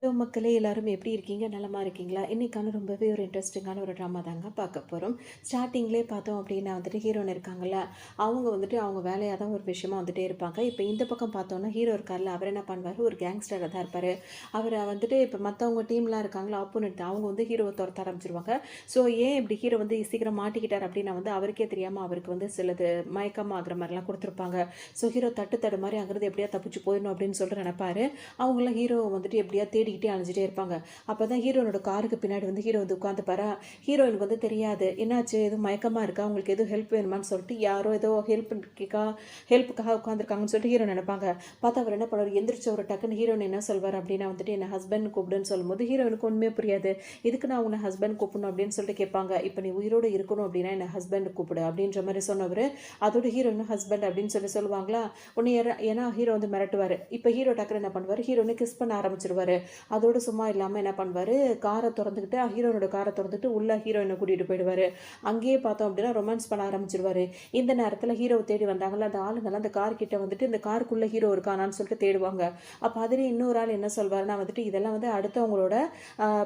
Hello மக்களே, எல்லாரும் எப்படி இருக்கீங்க? நலமா இருக்கீங்களா? இன்னைக்கான ரொம்பவே ஒரு இன்ட்ரெஸ்டிங்கான ஒரு ட்ராமா தாங்க பார்க்க போகிறோம். ஸ்டார்டிங்லேயே பார்த்தோம் அப்படின்னா ஹீரோயின் இருக்காங்கல்ல, அவங்க அவங்க வேலையாக தான் ஒரு விஷயமா இருப்பாங்க. இப்போ இந்த பக்கம் பார்த்தோன்னா ஹீரோ இருக்கார்ல, அவர் என்ன பண்ணுவார், ஒரு கேங்ஸ்டராக தான் இருப்பார். அவரை இப்போ மற்றவங்க டீம்லாம் இருக்காங்களா, ஆப்போனட் அவங்க ஹீரோவை துரத்த ஆரம்பிச்சிருவாங்க. ஸோ ஏன் இப்படி ஹீரோ சீக்கிரம் மாட்டிக்கிட்டார் அப்படின்னா அவருக்கே தெரியாமல் அவருக்கு சிலது மயக்கமாக ஆகிற மாதிரிலாம் கொடுத்துருப்பாங்க. ஸோ ஹீரோ தட்டு மாதிரி அங்கிருந்து எப்படியா தப்பிச்சு போயிடணும் அப்படின்னு சொல்லிட்டு நினைப்பாரு. அவங்களாம் ஹீரோ எப்படியா தேடிக்கிட்டே அலைஞ்சிட்டே இருப்பாங்க. அப்போ தான் ஹீரோனோட காருக்கு பின்னாடி ஹீரோ உட்காந்துப்பாரா. ஹீரோயினுக்கு தெரியாது என்னாச்சு, எதுவும் மயக்கமாக இருக்கா, உங்களுக்கு எதுவும் ஹெல்ப் வேணுமான்னு சொல்லிட்டு யாரோ ஏதோ ஹெல்ப்புக்காக உட்காந்துருக்காங்கன்னு சொல்லிட்டு ஹீரோ நினைப்பாங்க. பார்த்தா அவர் என்ன பண்ணுவார், எந்திரிச்ச ஒரு டக்குன்னு ஹீரோயின் என்ன சொல்வார் அப்படின்னா என்ன ஹஸ்பண்ட் கூப்பிடுன்னு சொல்லும்போது ஹீரோயினுக்கு ஒன்றுமே புரியாது. இதுக்கு நான் உன்னை ஹஸ்பண்ட் கூப்பிடணும் அப்படின்னு சொல்லிட்டு கேட்பாங்க. இப்போ நீ உயிரோடு இருக்கணும் அப்படின்னா என்ன ஹஸ்பண்ட் கூப்பிடு அப்படின்ற மாதிரி சொன்னவர். அதோட ஹீரோயின் ஹஸ்பண்ட் அப்படின்னு சொல்லுவாங்களா. உன்னை ஏன்னா ஹீரோ மிரட்டுவார். இப்போ ஹீரோ டக்குன்னு என்ன பண்ணுவார், ஹீரோயினை கிஸ் பண்ண ஆரம்பிச்சிருவாரு. அதோடு சும்மா இல்லாமல் என்ன பண்ணுவார், காரை திறந்துக்கிட்டு ஹீரோனோட காரை திறந்துட்டு உள்ள ஹீரோயினை கூட்டிகிட்டு போயிடுவார். அங்கேயே பார்த்தோம் அப்படின்னா ரொமான்ஸ் பண்ண ஆரம்பிச்சிருவாரு. இந்த நேரத்தில் ஹீரோவை தேடி வந்தாங்களா அந்த ஆளுங்கெல்லாம் அந்த கார் கிட்ட இந்த காருக்குள்ளே ஹீரோ இருக்கானான்னு சொல்லிட்டு தேடுவாங்க. அப்போ அதிலே இன்னொரு ஆள் என்ன சொல்வாருன்னா இதெல்லாம் அடுத்தவங்களோட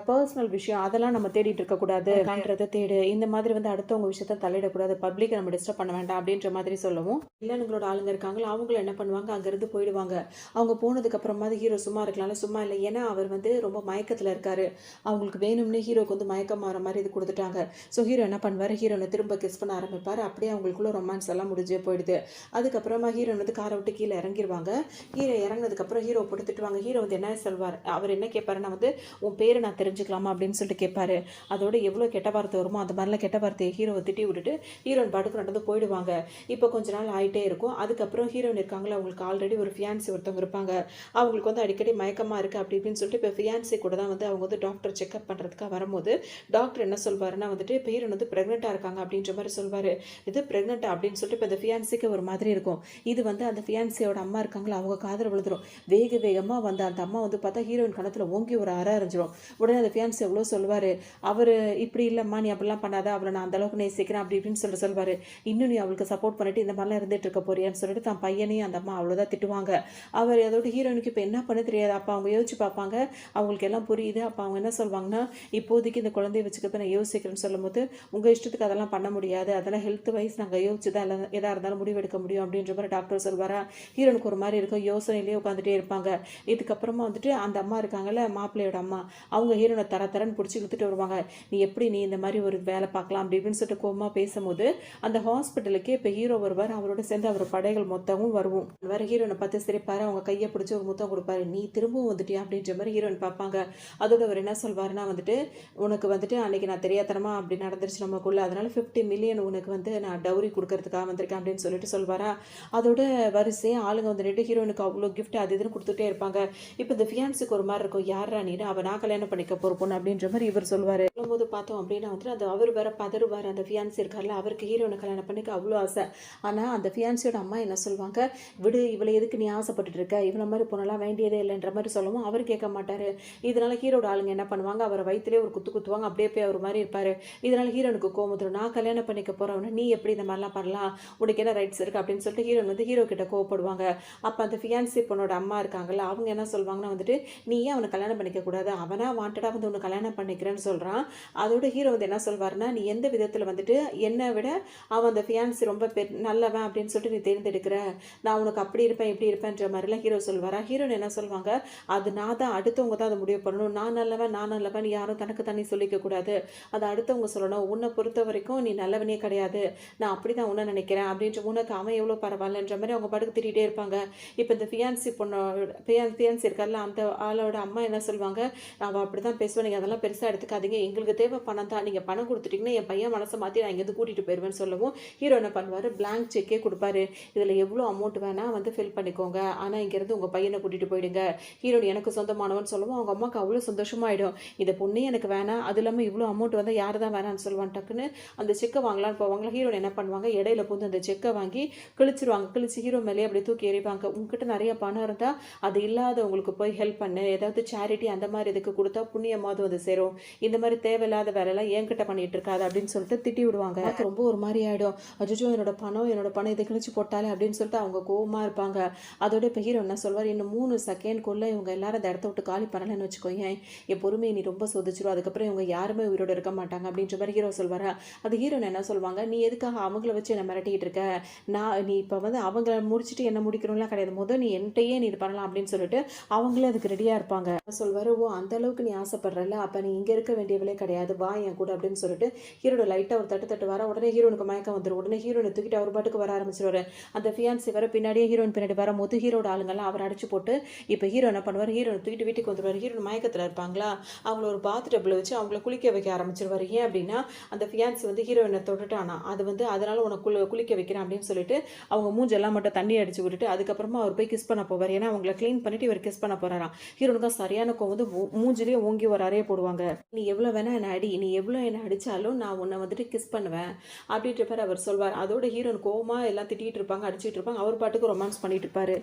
பர்சனல் விஷயம், அதெல்லாம் நம்ம தேடிட்டு இருக்கக்கூடாது, காண்றதை தேடு, இந்த மாதிரி அடுத்தவங்க விஷயத்த தலையிடக்கூடாது, பப்ளிக்கை நம்ம டிஸ்டர்ப் பண்ண வேண்டாம் அப்படின்ற மாதிரி சொல்லவும் வில்லனுங்களோட ஆளுங்க இருக்காங்களா அவங்களும் என்ன பண்ணுவாங்க, அங்கேருந்து போயிடுவாங்க. அவங்க போனதுக்கு அப்புறமா ஹீரோ சும்மா இருக்கலாம்ல, சும்மா இல்லை, ஏன்னா அவர் ரொம்ப மயக்கத்தில் இருக்காரு. அவங்களுக்கு வேணும்னே ஹீரோக்கு மயக்கம் மாற மாதிரி இது கொடுத்துட்டாங்க. ஸோ ஹீரோ என்ன பண்ணுவார், ஹீரோனை திரும்ப கிஸ் பண்ண ஆரம்பிப்பார். அப்படியே அவங்களுக்குள்ள ரொமான்ஸ் எல்லாம் முடிஞ்சே போயிடுது. அதுக்கப்புறமா ஹீரோன் காரை விட்டு கீழே இறங்கிடுவாங்க. கீழே இறங்கினதுக்கப்புறம் ஹீரோ படுத்துட்டுவாங்க. ஹீரோ என்ன சொல்வார், அவர் என்ன கேட்பாருன்னா உன் பேரை நான் தெரிஞ்சுக்கலாமா அப்படின்னு சொல்லிட்டு கேட்பாரு. அதோட எவ்வளோ கெட்ட வார்த்தை வருமோ அந்த மாதிரிலாம் கெட்ட வார்த்தையை ஹீரோவை திட்டி விட்டுட்டு ஹீரோயின் பாட்டுக்கு நடந்து போயிடுவாங்க. இப்போ கொஞ்ச நாள் ஆகிட்டே இருக்கும். அதுக்கப்புறம் ஹீரோயின் இருக்காங்களா, அவங்களுக்கு ஆல்ரெடி ஒரு ஃபியான்சி ஒருத்தவங்க இருப்பாங்க. அவங்களுக்கு அடிக்கடி மயக்கமாக இருக்குது அப்படி இப்படின்னு சொல்லிட்டு இப்போ ஃபியான்சி கூட தான் அவங்க டாக்டர் செக்அப் பண்ணுறதுக்காக வரும்போது டாக்டர் என்ன சொல்வாருன்னா இப்போ ஹீரோன் ப்ரெக்னெண்ட்டாக இருக்காங்க அப்படின்ற மாதிரி சொல்வார். இது ப்ரெக்னெண்ட்டாக அப்படின்னு சொல்லிட்டு இப்போ இந்த ஃபியான்சிக்கு ஒரு மாதிரி இருக்கும். இது அந்த ஃபியான்சியோட அம்மா இருக்காங்களா, அவங்க காதில் விழுந்துடும். வேகமாக அந்த அம்மா பார்த்தா ஹீரோயின் கணத்தில் ஓங்கி ஒரு அறை அரைஞ்சிரும். உடனே அந்த ஃபியான்சி எவ்வளோ சொல்வார், அவர் இப்படி இல்லைம்மா, நீ அப்படிலாம் பண்ணாத, அவளை நான் அந்தளவுக்கு நேசிக்கிறேன் அப்படி இப்படின்னு சொல்லுவார். இன்னும் நீ அவளுக்கு சப்போர்ட் பண்ணிட்டு இந்த மாதிரிலாம் இருந்துட்டு இருக்க போறியான்னு சொல்லிட்டு தான் பையனையும் அந்த அம்மா அவ்வளோதான் திட்டுவாங்க. அவர் அதோட ஹீரோயினுக்கு இப்போ என்ன பண்ண தெரியாது. அப்போ அவங்க யோசிச்சு பார்ப்பாங்க, அவங்களுக்கு எல்லாம் புரியுது. அப்போ அவங்க என்ன சொல்வாங்கன்னா, இப்போதைக்கு இந்த குழந்தைய வச்சுக்கிறத நான் யோசிக்கிறேன்னு சொல்லும்போது, உங்கள் இஷ்டத்துக்கு அதெல்லாம் பண்ண முடியாது, அதெல்லாம் ஹெல்த் வைஸ் நாங்கள் யோசிச்சு தான் எல்லாம் எதாக இருந்தாலும் முடிவெடுக்க முடியும் அப்படின்ற மாதிரி டாக்டர் சொல்வாரா. ஹீரோனுக்கு ஒரு மாதிரி இருக்கும், யோசனையிலேயே உட்காந்துட்டே இருப்பாங்க. இதுக்கப்புறமா அந்த அம்மா இருக்காங்கல்ல, மாப்பிள்ளையோட அம்மா, அவங்க ஹீரோனை தரன்னு பிடிச்சி இழுத்துட்டு வருவாங்க. நீ இந்த மாதிரி ஒரு வேலை பார்க்கலாம் அப்படி இப்படின்னு சொல்லிட்டு கோவமாக பேசும்போது அந்த ஹாஸ்பிட்டலுக்கு இப்போ ஹீரோ வருவார். அவரோட சேர்ந்து அவர் படைகள் மொத்தமும் வருவோம். வேற ஹீரோனை பார்த்து சிரிப்பாரு, அவங்க கையை பிடிச்சி ஒரு முத்தம் கொடுப்பாரு. நீ திரும்பவும் வந்துட்டியா அப்படின்ற மாதிரி ஹீரோயின் பார்ப்பாங்க. அதோட அவர் என்ன சொல்வாருன்னா உனக்கு அன்னைக்கு நான் தெரியாதனமா அப்படி நடந்துருச்சு நமக்குள்ள, அதனால 50 மில்லியன் உனக்கு நான் டவுரி கொடுக்கறதுக்காக வந்திருக்கேன் அப்படின்னு சொல்லிட்டு சொல்வாரா. அதோட வரிசையாக ஆளுங்க வந்துட்டு ஹீரோயினுக்கு அவ்வளோ கிஃப்ட் அது இதுன்னு கொடுத்துட்டே இருப்பாங்க. இப்போ இந்த ஃபியான்ஸுக்கு ஒரு மாதிரி இருக்கும், யாரா நீ, அவன் நான் கல்யாணம் பண்ணிக்க போற பொண்ணு அப்படின்ற மாதிரி இவர் சொல்வார். சொல்லும்போது பார்த்தோம் அப்படின்னா அது அவர் வேற பதறுவார். அந்த ஃபியான்சி இருக்கார்ல, அவருக்கு ஹீரோனை கல்யாணம் பண்ணிக்க அவ்வளோ ஆசை. ஆனால் அந்த ஃபியான்சியோட அம்மா என்ன சொல்வாங்க, விடு, இவளை எதுக்கு நீ ஆசைப்பட்டுட்டு இருக்க, இவனை மாதிரி பொண்ணெல்லாம் வேண்டியதே இல்லைன்ற மாதிரி சொல்லவும் அவர் கேட்க மாட்டார். இதனால ஹீரோட ஆளுங்க என்ன பண்ணுவாங்க, அவரை வயிற்றுலேயே ஒரு குத்துவாங்க. அப்படியே போய் அவர் மாதிரி இருப்பார். இதனால ஹீரோனுக்கு கோவம், நான் கல்யாணம் பண்ணிக்க போறவன நீ எப்படி இந்த மாதிரிலாம் பண்ணலாம், உனக்கு என்ன ரைட்ஸ் இருக்கு அப்படின்னு சொல்லிட்டு ஹீரோன் ஹீரோ கிட்ட கோவப்படுவாங்க. அப்போ அந்த ஃபியான்சி பொண்ணோட அம்மா இருக்காங்கல்ல, அவங்க என்ன சொல்வாங்கன்னா நீ ஏன் அவனை கல்யாணம் பண்ணிக்க கூடாது, அவனா வாண்டடா உன்னை கல்யாணம் பண்ணிக்கிறேன்னு சொல்றான். அதோட ஹீரோ என்ன சொல்வாருன்னா, நீ எந்த விதத்தில் என்னை விட அவன் அந்த ஃபியான்சி ரொம்ப நல்லவன் அப்படின்னு சொல்லிட்டு நீ தேர்ந்தெடுக்கிற, நான் உனக்கு அப்படி இருப்பேன் இப்படி இருப்பேன்ற மாதிரிலாம் ஹீரோ சொல்வாரா. ஹீரோன் என்ன சொல்வாங்க, அது நான் தான், அடுத்தவங்க தான் அதை முடிவு பண்ணணும், நான் நல்லவன் யாரும் தனக்கு தண்ணி சொல்லிக்க கூடாது, அதை அடுத்தவங்க சொல்லணும், உன்னை பொறுத்த வரைக்கும் நீ நல்லவனே கிடையாது, நான் அப்படி தான் உன்னை நினைக்கிறேன் அப்படின்ற, உனக்கு அவன் எவ்வளோ பரவாயில்லன்ற மாதிரி அவங்க படுக்கு திட்டிகிட்டே இருப்பாங்க. இப்போ இந்த ஃபியான்சி ஃபியான்சி இருக்கார்ல, அந்த ஆளோட அம்மா என்ன சொல்வாங்க, அவள் அப்படி தான் பேசுவேன், நீங்கள் அதெல்லாம் பெருசாக எடுத்துக்காதீங்க, எங்களுக்கு தேவை பணம் தான், நீங்கள் பணம் கொடுத்துட்டீங்கன்னா என் பையன் மனசை மாற்றி நான் இங்கேருந்து கூட்டிகிட்டு போயிடுவேன்னு சொல்லவும் ஹீரோ என்ன பண்ணுவார், பிளாங்க் செக்கே கொடுப்பாரு. இதில் எவ்வளோ அமௌண்ட் வேணால் ஃபில் பண்ணிக்கோங்க, ஆனால் இங்கேருந்து உங்கள் பையனை கூட்டிகிட்டு போயிடுங்க, ஹீரோன் எனக்கு சொந்தமானவன்னு சொல்லவும் அவங்க அம்மாவுக்கு அவ்வளோ சந்தோஷமாயிடும். இந்த பொண்ணே எனக்கு வேணாம், அது இல்லாமல் இவ்வளோ அமௌண்ட் யார் தான் வேணான்னு சொல்லுவான். டக்குன்னு அந்த செக்கை வாங்கலான்னு போவாங்களா, ஹீரோன் என்ன பண்ணுவாங்க, இடையில பூந்து அந்த செக்கை வாங்கி கிழிச்சிருவாங்க. கிழிச்சு ஹீரோ மேலேயே அப்படியே தூக்கி எறிவாங்க. உங்ககிட்ட நிறைய பணம் இருந்தால் அது இல்லாதவங்களுக்கு போய் ஹெல்ப் பண்ணு, ஏதாவது சேரிட்டி அந்த மாதிரி இதுக்கு கொடுத்தா புண்ணியமாவது சேரும், இந்த மாதிரி தேவையில்லாத வேலையெல்லாம் என்கிட்ட பண்ணிட்டு இருக்காது அப்படின்னு சொல்லிட்டு திட்டி விடுவாங்க. ரொம்ப ஒரு மாதிரி ஆகிடும். அஜிஜோ என்னோட பணம் இதை கிழிச்சு போட்டாலே அப்படின்னு சொல்லிட்டு அவங்க கோவமாக இருப்பாங்க. அதோட இப்போ ஹீரோ என்ன சொல்வார், இன்னும் 3 செகண்ட்குள்ளே இவங்க எல்லாரும் இந்த இடத்த விட்டு காலி பண்ணலன்னு வச்சுக்கோயேன், என் பொறுமையை நீ ரொம்ப சொதிச்சிரும். அதுக்கப்புறம் இவங்க யாருமே உயிரோட இருக்க மாட்டாங்க அப்படின்ற மாதிரி ஹீரோ சொல்வாரா. அது ஹீரோயின் என்ன சொல்லுவாங்க, நீ எதுக்காக அவங்கள வச்சு என்ன மிரட்டிட்டு இருக்க? நீ இப்போ வந்து அவங்கள முடிச்சுட்டு என்ன முடிக்கணும்லாம் கிடையாது. நீ என்கிட்டயே நீ இது பண்ணலாம் அப்படின்னு சொல்லிட்டு அவங்களே அதுக்கு ரெடியா இருப்பாங்க. சொல்வாரு, ஓ அந்த அளவுக்கு நீ ஆசைப்படுறல, அப்ப நீ இங்க இருக்க வேண்டியவளே கிடையாது, வா என் கூட அப்படின்னு சொல்லிட்டு ஹீரோட லைட்டா ஒரு தட்டு தட்டு வர உடனே ஹீரோனுக்கு மயக்கம் வந்துடும். உடனே ஹீரோனை தூக்கிட்டு அவர் பாட்டுக்கு வர ஆரம்பிச்சிருவாரு. அந்த ஃபியான்சி வர பின்னாடியே ஹீரோயின் பின்னாடி வரும்போது ஹீரோட ஆளுங்கெல்லாம் அவர் அடிச்சு போட்டு இப்போ ஹீரோ என்ன பண்ணுவார், ஹீரோனை தூக்கிட்டு வீட்டுக்கு வந்துடுவார். ஹீரோயின் மயக்கத்தில் இருப்பாங்களா, அவங்கள ஒரு பாத் டப்பில் வச்சு அவங்கள குளிக்க வைக்க ஆரம்பிச்சிருவாரு. ஏன் அப்படின்னா அந்த ஃபியான்சி வந்து ஹீரோயினை தொட்டுட்டானா, அது வந்து அதனால உனக்கு குளிக்க வைக்கிறேன் அப்படின்னு சொல்லிட்டு அவங்க மூஞ்செல்லாம் மட்டும் தண்ணி அடிச்சு விட்டுட்டு அதுக்கப்புறமா அவர் போய் கிஸ் பண்ண போவார். ஏன்னா அவங்கள க்ளீன் பண்ணிட்டு இவர் கிஸ் பண்ண போறாராம். ஹீரோனுக்கு சரியான கோவம் வந்து மூஞ்சிலேயே ஓங்கி ஒரு அறைய போடுவாங்க. நீ எவ்வளோ வேணா என்ன அடி, நீ எவ்வளோ என்ன அடிச்சாலும் நான் உன்னை வந்துட்டு கிஸ் பண்ணுவேன் அப்படின்ற மாதிரி அவர் சொல்வார். அதோட ஹீரோன் கோவமா எல்லாம் திட்டிட்டு இருப்பாங்க, அடிச்சிட்டு இருப்பாங்க. அவர் பாட்டுக்கு ரொமான்ஸ் பண்ணிட்டு இருப்பாரு.